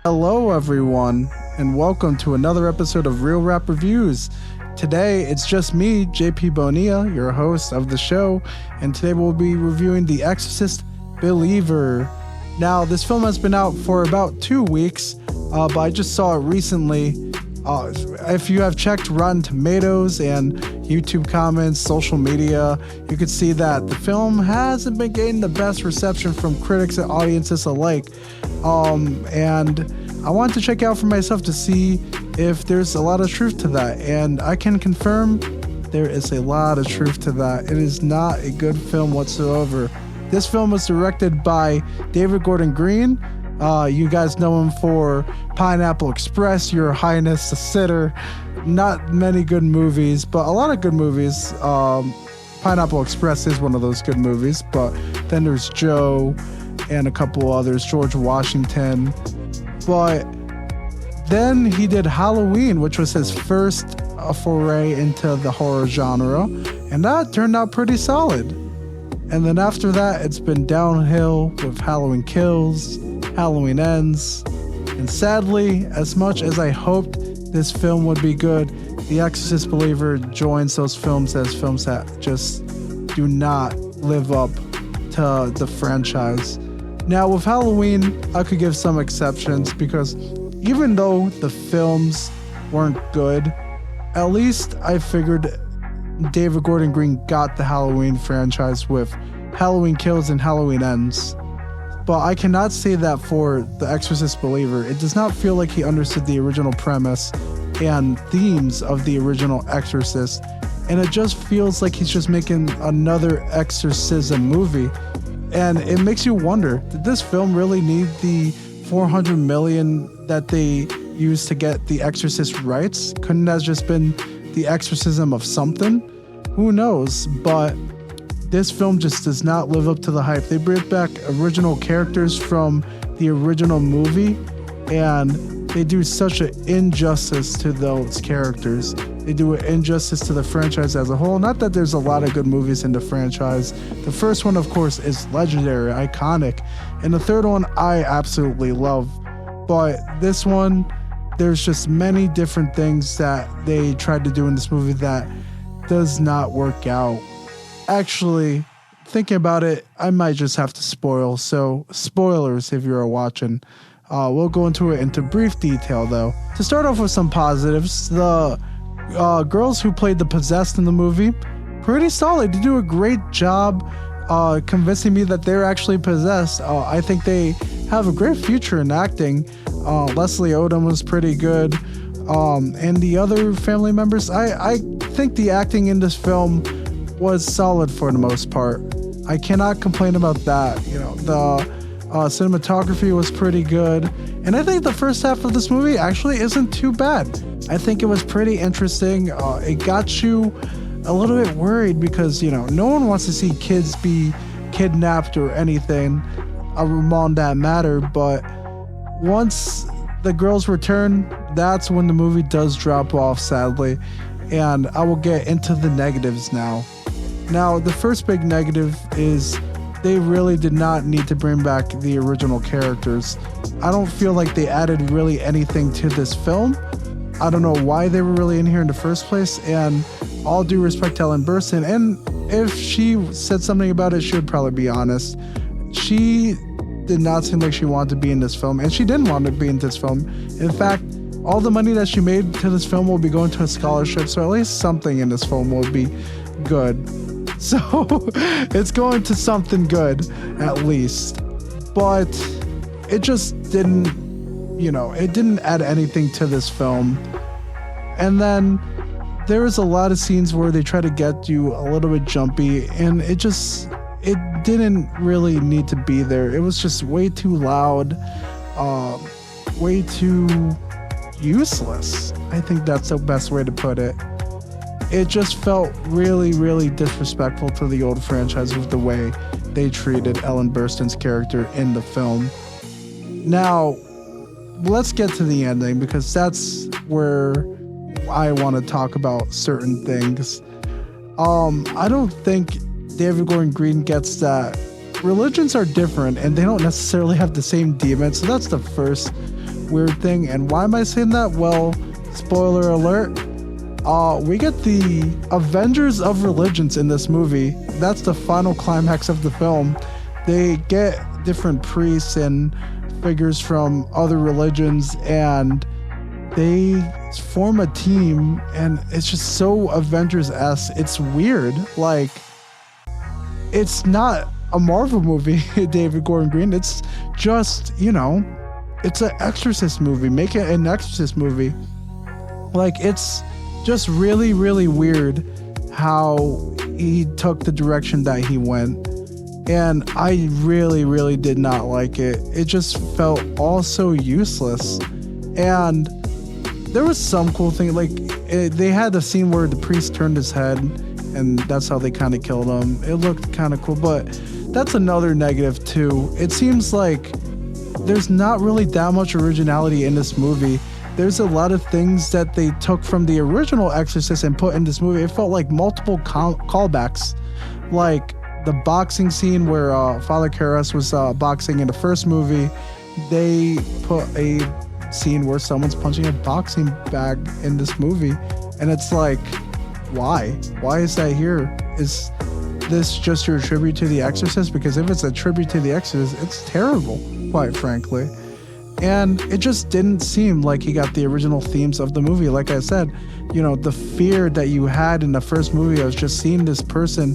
Hello, everyone, and welcome to another episode of Real Rap Reviews. Today, it's just me, JP Bonilla, your host of the show, and today we'll be reviewing The Exorcist Believer. Now, this film has been out for about 2 weeks, but I just saw it recently. If you have checked Rotten Tomatoes and YouTube comments, social media, you could see that the film hasn't been getting the best reception from critics and audiences alike. And I wanted to check out for myself to see if there's a lot of truth to that. And I can confirm there is a lot of truth to that. It is not a good film whatsoever. This film was directed by David Gordon Green. You guys know him for Pineapple Express, Your Highness, The Sitter. Not many good movies, but a lot of good movies. Pineapple Express is one of those good movies, but then there's Joe and a couple others, George Washington. But then he did Halloween, which was his first foray into the horror genre, and that turned out pretty solid. And then after that, it's been downhill with Halloween Kills, Halloween Ends, and sadly, as much as I hoped this film would be good, The Exorcist Believer joins those films as films that just do not live up to the franchise. Now, with Halloween, I could give some exceptions because even though the films weren't good, at least I figured David Gordon Green got the Halloween franchise with Halloween Kills and Halloween Ends. But I cannot say that for The Exorcist Believer. It does not feel like he understood the original premise and themes of the original Exorcist, and it just feels like he's just making another exorcism movie. And it makes you wonder, did this film really need the $400 million that they used to get the Exorcist rights? Couldn't that have just been the exorcism of something? Who knows? But this film just does not live up to the hype. They bring back original characters from the original movie, and they do such an injustice to those characters. They do an injustice to the franchise as a whole. Not that there's a lot of good movies in the franchise. The first one, of course, is legendary, iconic. And the third one, I absolutely love. But this one, there's just many different things that they tried to do in this movie that does not work out. Actually, thinking about it, I might just have to spoil. So, spoilers if you're watching. We'll go into it into brief detail, though. To start off with some positives, the girls who played the possessed in the movie, pretty solid. They do a great job convincing me that they're actually possessed. I think they have a great future in acting. Leslie Odom was pretty good. And the other family members, I think the acting in this film was solid for the most part. I cannot complain about that. You know, the cinematography was pretty good. And I think the first half of this movie actually isn't too bad. I think it was pretty interesting. It got you a little bit worried because, you know, no one wants to see kids be kidnapped or anything on that matter. But once the girls return, that's when the movie does drop off, sadly. And I will get into the negatives now. Now, the first big negative is they really did not need to bring back the original characters. I don't feel like they added really anything to this film. I don't know why they were really in here in the first place, and all due respect to Ellen Burstyn, and if she said something about it, she would probably be honest. She did not seem like she wanted to be in this film, and she didn't want to be in this film. In fact, all the money that she made to this film will be going to a scholarship, so at least something in this film will be good. So it's going to something good, at least. But it just didn't, it didn't add anything to this film. And then there was a lot of scenes where they try to get you a little bit jumpy, and it didn't really need to be there. It was just way too loud, way too useless. I think that's the best way to put it. It just felt really, really disrespectful to the old franchise with the way they treated Ellen Burstyn's character in the film. Now, let's get to the ending because that's where I want to talk about certain things. I don't think David Gordon Green gets that religions are different and they don't necessarily have the same demons. So that's the first weird thing. And why am I saying that? Well, spoiler alert. We get the Avengers of Religions in this movie. That's the final climax of the film. They get different priests and figures from other religions, and they form a team, and it's just so Avengers-esque. It's weird. Like, it's not a Marvel movie, David Gordon Green. It's just, it's an Exorcist movie. Make it an Exorcist movie. Like, it's just really, really weird how he took the direction that he went. And I really, really did not like it. It just felt all so useless. And there was some cool thing. Like, they had the scene where the priest turned his head, and that's how they kind of killed him. It looked kind of cool, but that's another negative too. It seems like there's not really that much originality in this movie. There's a lot of things that they took from the original Exorcist and put in this movie. It felt like multiple callbacks. Like the boxing scene where Father Karras was boxing in the first movie. They put a scene where someone's punching a boxing bag in this movie. And it's like, why? Why is that here? Is this just your tribute to The Exorcist? Because if it's a tribute to The Exorcist, it's terrible, quite frankly. And it just didn't seem like he got the original themes of the movie. Like I said, the fear that you had in the first movie, I was just seeing this person,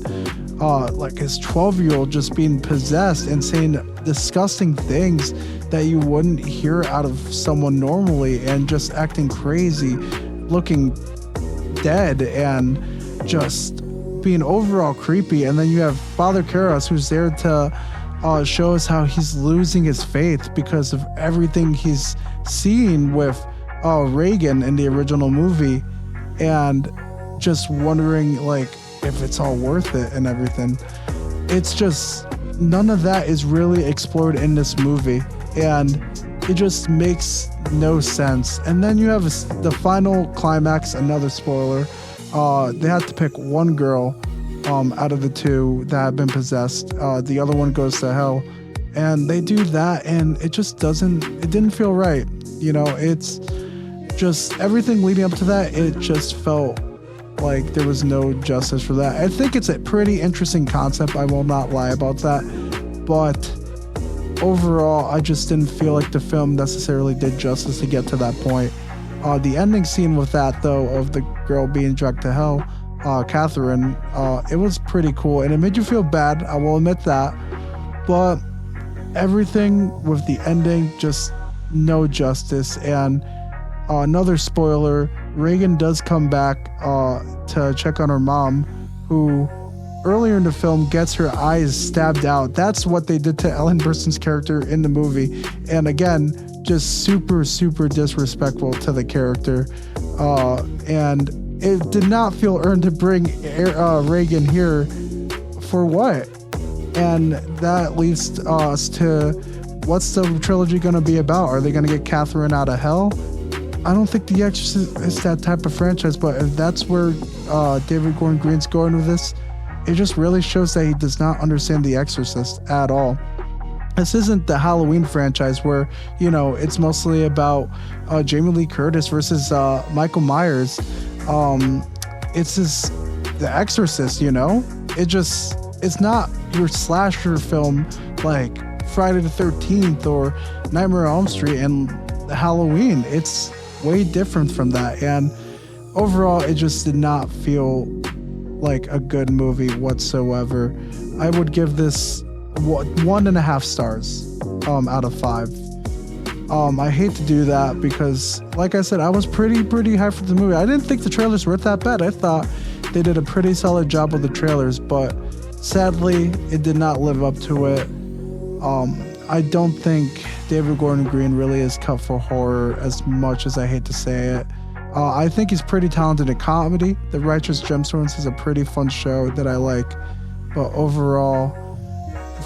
like his 12-year-old just being possessed and saying disgusting things that you wouldn't hear out of someone normally, and just acting crazy, looking dead, and just being overall creepy. And then you have Father Karras, who's there to show us how he's losing his faith because of everything he's seen with Reagan in the original movie, and just wondering like if it's all worth it and everything. It's just none of that is really explored in this movie, and it just makes no sense. And then you have the final climax, another spoiler. They had to pick one girl out of the two that have been possessed. The other one goes to hell, and they do that, and it just didn't feel right. It's just everything leading up to that. It just felt like there was no justice for that. I think it's a pretty interesting concept. I will not lie about that, but overall, I just didn't feel like the film necessarily did justice to get to that point. The ending scene with that, though, of the girl being dragged to hell, Catherine, it was pretty cool, and it made you feel bad, I will admit that, but everything with the ending, just no justice. And another spoiler, Reagan does come back to check on her mom, who earlier in the film gets her eyes stabbed out. That's what they did to Ellen Burstyn's character in the movie, and again, just super, super disrespectful to the character, and it did not feel earned to bring Reagan here for what? And that leads us to, what's the trilogy going to be about? Are they going to get Catherine out of hell? I don't think The Exorcist is that type of franchise, but if that's where David Gordon Green's going with this, it just really shows that he does not understand The Exorcist at all. This isn't the Halloween franchise where, it's mostly about Jamie Lee Curtis versus Michael Myers. It's just The Exorcist, it's not your slasher film like Friday the 13th or Nightmare on Elm Street and Halloween. It's way different from that, and overall it just did not feel like a good movie whatsoever. I would give this 1.5 stars out of 5. I hate to do that because, like I said, I was pretty hyped for the movie. I didn't think the trailers were that bad. I thought they did a pretty solid job with the trailers, but sadly, it did not live up to it. I don't think David Gordon Green really is cut for horror, as much as I hate to say it. I think he's pretty talented in comedy. The Righteous Gemstones is a pretty fun show that I like, but overall,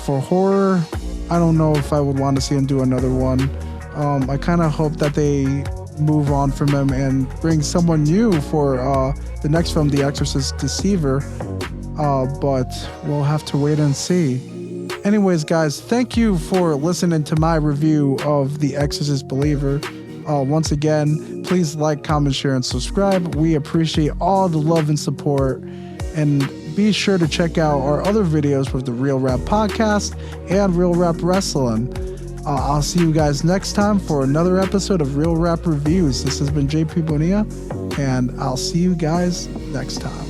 for horror, I don't know if I would want to see him do another one. I kind of hope that they move on from him and bring someone new for the next film, The Exorcist Deceiver, but we'll have to wait and see. Anyways, guys, thank you for listening to my review of The Exorcist Believer. Once again, please like, comment, share, and subscribe. We appreciate all the love and support. And be sure to check out our other videos with the Real Rap Podcast and Real Rap Wrestling. I'll see you guys next time for another episode of Real Rap Reviews. This has been JP Bonilla, and I'll see you guys next time.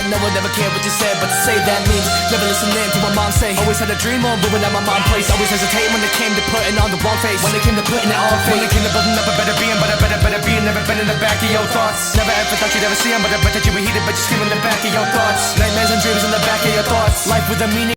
No one ever cared what you said, but to say that means never listening to what mom say. Always had a dream on moving at my mom's place. Always hesitate when it came to putting on the wrong face. When it came to putting it on face. When it came to building up a better being, but a better being. Never been in the back of your thoughts. Never ever thought you'd ever see them, but I bet that you were heated, but you scream in the back of your thoughts. Nightmares and dreams in the back of your thoughts. Life with a meaning.